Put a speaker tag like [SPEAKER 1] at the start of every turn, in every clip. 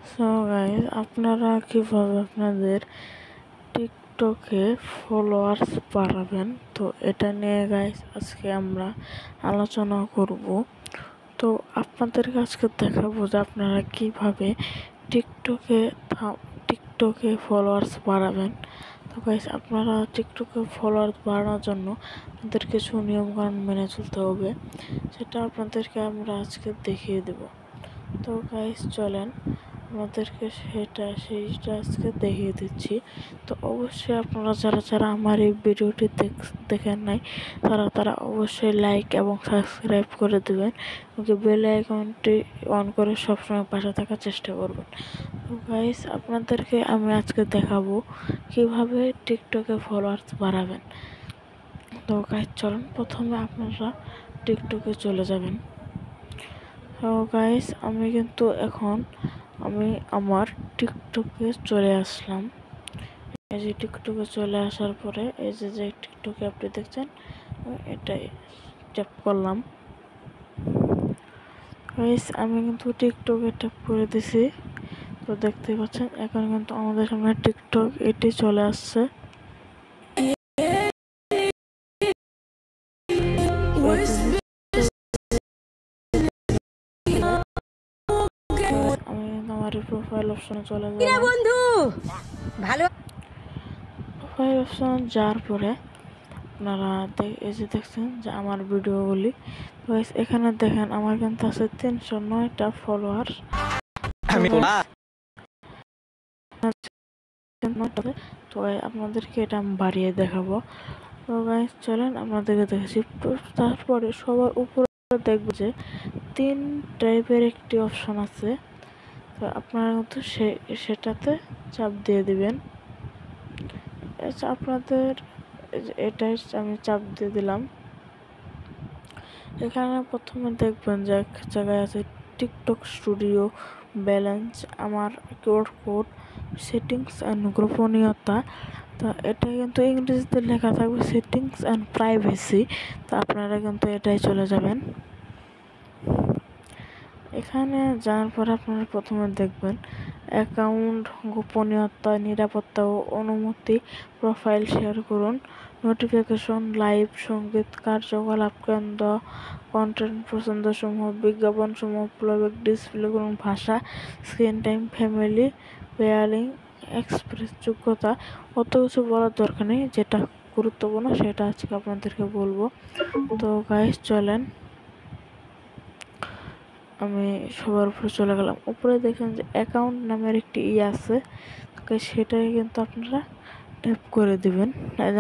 [SPEAKER 1] So guys, আপনারা কিভাবে আপনাদের টিকটকে ফলোয়ার্স বাড়াবেন, তো এটা নিয়ে গাইস আজকে আমরা আলোচনা করব। তো আপনাদেরকে আজকে দেখাবো যে আপনারা কিভাবে টিকটকে ফলোয়ার্স বাড়াবেন। তো গাইস, আপনারা টিকটকে ফলোয়ার্স বাড়ানোর জন্য আপনাদের কিছু নিয়মকানুন মেনে চলতে হবে, সেটা আপনাদেরকে আমরা আজকে দেখিয়ে দেব। তো গাইস চলেন আমাদেরকে সেইটা আজকে দেখিয়ে দিচ্ছি। তো অবশ্যই আপনারা যারা আমার এই ভিডিওটি দেখেন নাই তারা অবশ্যই লাইক এবং সাবস্ক্রাইব করে দেবেন, বেল আইকনটি অন করে সবসময় পাশে থাকার চেষ্টা করবেন। তো গাইস, আপনাদেরকে আমি আজকে দেখাবো কিভাবে টিকটকে ফলোয়ার্স বাড়াবেন। তো গাইস চলুন, প্রথমে আপনারা টিকটকে চলে যাবেন। তো গাইস, আমি কিন্তু এখন আমার টিকটকে চলে আসলাম। এই যে টিকটকে চলে আসার পরে এই যে টিকটকে আপনি দেখছেন, এটাই ট্যাপ করলাম। গাইস, আমি কিন্তু টিকটকে ট্যাপ করে দিছি। তো দেখতে পাচ্ছেন এখন কিন্তু আমাদের সামনে টিকটক এটি চলে আসছে। আমি আমার প্রোফাইল অপশনে চলে যাব। বন্ধু ভালো প্রোফাইল অপশন যাওয়ার পরে আপনারা এই যে দেখছেন যে আমার ভিডিওগুলি, এখানে দেখেন আমার কিন্তু আছে 309টা ফলোয়ার। তো আপনাদেরকে এটা আমি বাড়িয়ে দেখাবো। তো গাইস চলেন আপনাদেরকে দেখেছি। তারপরে সবার উপরে দেখবো যে 3 টাইপের একটি অপশন আছে। তো আপনারা কিন্তু সেটাতে চাপ দিয়ে দিবেন। আপনাদের এটাই আমি চাপ দিয়ে দিলাম। এখানে প্রথমে দেখবেন যে এক জায়গায় আছে টিকটক স্টুডিও, ব্যালেন্স, আমার কিউআর কোড, সেটিংস অ্যান্ড গোপনীয়তা। তো এটা কিন্তু ইংরেজিতে লেখা থাকবে সেটিংস অ্যান্ড প্রাইভেসি। তো আপনারা কিন্তু এটাই চলে যাবেন। এখানে যাওয়ার পর আপনারা প্রথমে দেখবেন অ্যাকাউন্ট, গোপনীয়তা, নিরাপত্তা ও অনুমতি, প্রোফাইল শেয়ার করুন, নোটিফিকেশন, লাইভ, সঙ্গীত, কার্যকলাপ কেন্দ্র, কন্টেন্ট পছন্দসমূহ, বিজ্ঞাপনসমূহ, প্লেব্যাক ডিসপ্লে করুন, ভাষা, screen time, family, pairing, express যোগ্যতা। অত কিছু বলার দরকার নেই, যেটা গুরুত্বপূর্ণ সেটা আজকে আপনাদেরকে বলবো। তো গাইস চলেন আমি সবার উপরে চলে গেলাম। উপরে দেখেন যে অ্যাকাউন্ট নামের একটি আছে, সেটাই কিন্তু আপনারা ট্যাপ করে দিবেন।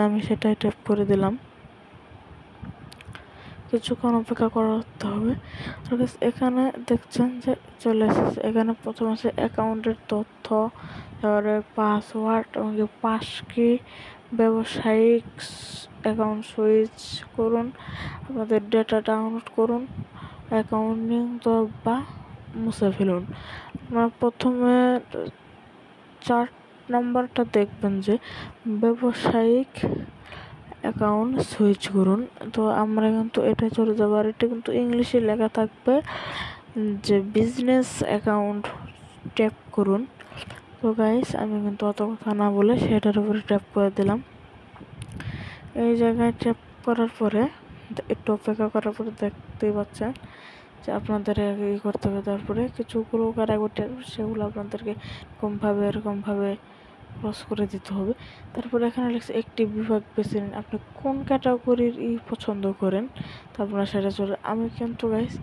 [SPEAKER 1] আমি সেটাই ট্যাপ করে দিলাম। কিছুক্ষণ অপেক্ষা করতে হবে। এখানে দেখছেন যে চলে এসেছে। এখানে প্রথম আছে অ্যাকাউন্টের তথ্য, তারপরে পাসওয়ার্ড এবং পাস কি, ব্যবসায়িক অ্যাকাউন্ট সুইচ করুন, আপনাদের ডেটা ডাউনলোড করুন, অ্যাকাউন্টিং বা মুছে ফেলুন। আপনার প্রথমে 4 নম্বরটা দেখবেন যে ব্যবসায়িক অ্যাকাউন্ট সুইচ করুন। তো আমরা কিন্তু এটা চলে যাবো। আর এটা কিন্তু ইংলিশে লেখা থাকবে যে বিজনেস অ্যাকাউন্ট ট্যাপ করুন। তো গাইস, আমি কিন্তু অত কথা না বলে সেটার উপরে ট্যাপ করে দিলাম। এই জায়গায় ট্যাপ করার পরে একটু অপেক্ষা করার পরে দেখতেই পাচ্ছেন যে আপনাদের করতে হবে। তারপরে কিছুগুলো কারাগোটে সেগুলো আপনাদেরকে এরকমভাবে ক্রস করে দিতে হবে। তারপরে এখানে লিখছে একটি বিভাগ বেছে নিন, আপনি কোন ক্যাটাগরির পছন্দ করেন। তারপরে সেটা চলে। আমি কিন্তু গাইস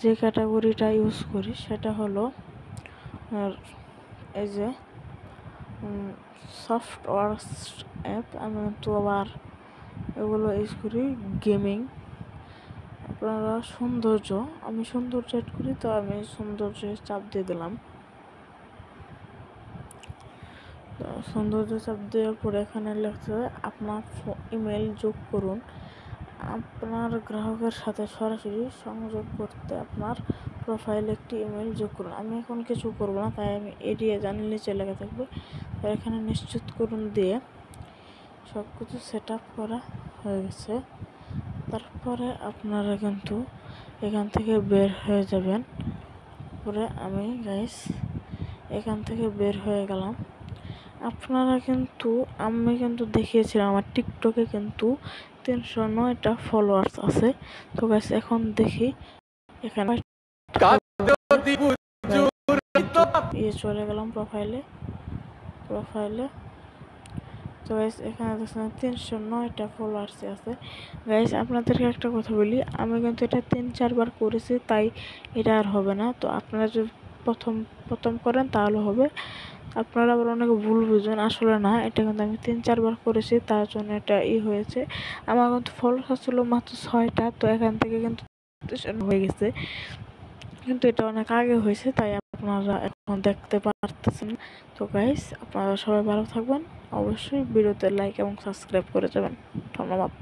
[SPEAKER 1] যে ক্যাটাগরিটা ইউজ করি সেটা হলো এই যে সফটওয়্যার অ্যাপ। আমি কিন্তু আবার এগুলো ইউজ করি গেমিং। আপনারা সৌন্দর্য, আমি সৌন্দর্য এড করি, তো আমি সৌন্দর্য চাপ দিয়ে দিলাম। সৌন্দর্য চাপ দেওয়ার পরে এখানে লেখা আপনার ইমেল যোগ করুন। আপনার গ্রাহকের সাথে সরাসরি সংযোগ করতে আপনার প্রোফাইলে একটি ইমেল যোগ করুন। আমি এখন কিছু করব না, তাই আমি এড়িয়ে যান, নিচে লেখা থাকবে। এখানে নিশ্চিত করুন দিয়ে সব কিছু সেট আপ করা হয়ে গেছে। তারপরে আপনারা কিন্তু এখান থেকে বের হয়ে যাবেন। পরে আমি গাইস এখান থেকে বের হয়ে গেলাম। আপনারা কিন্তু আমি কিন্তু দেখিয়েছিলাম আমার টিকটকে কিন্তু 309টা ফলোয়ার্স আছে। তো গাইস এখন দেখি এখানে চলে গেলাম প্রোফাইলে। তো গাইস এখানে দেখছেন 309টা ফলোয়ার্স আছে। গাইস আপনাদেরকে একটা কথা বলি, আমি কিন্তু এটা 3-4 বার করেছি, তাই এটা আর হবে না। তো আপনারা যদি প্রথম করেন তাহলে হবে। আপনারা আবার অনেকে ভুল বুঝবেন, আসলে না, এটা কিন্তু আমি 3-4 বার করেছি, তার জন্য এটা হয়েছে। আমার কিন্তু ফলোয়ার্স ছিল মাত্র 6টা, তো এখান থেকে কিন্তু হয়ে গেছে, কিন্তু এটা অনেক আগে হয়েছে, তাই আপনারা এখন দেখতে পারতেছেন। তো গাইস আপনারা সবাই ভালো থাকবেন, অবশ্যই ভিডিওতে লাইক এবং সাবস্ক্রাইব করে যাবেন। ধন্যবাদ।